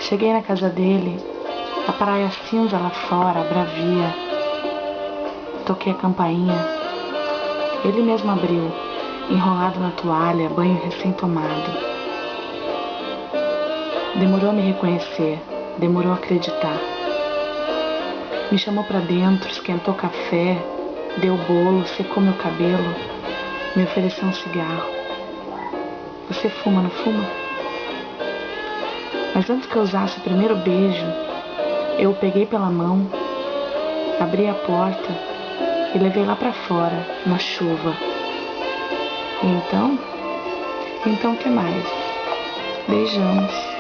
Cheguei na casa dele, a praia cinza lá fora, bravia. Toquei a campainha. Ele mesmo abriu, enrolado na toalha, banho recém-tomado. Demorou a me reconhecer, demorou a acreditar. Me chamou pra dentro, esquentou café, deu bolo, secou meu cabelo, me ofereceu um cigarro. Você fuma, não fuma? Mas antes que eu usasse o primeiro beijo, eu o peguei pela mão, abri a porta e levei lá pra fora, na chuva. E então o que mais? Beijamos.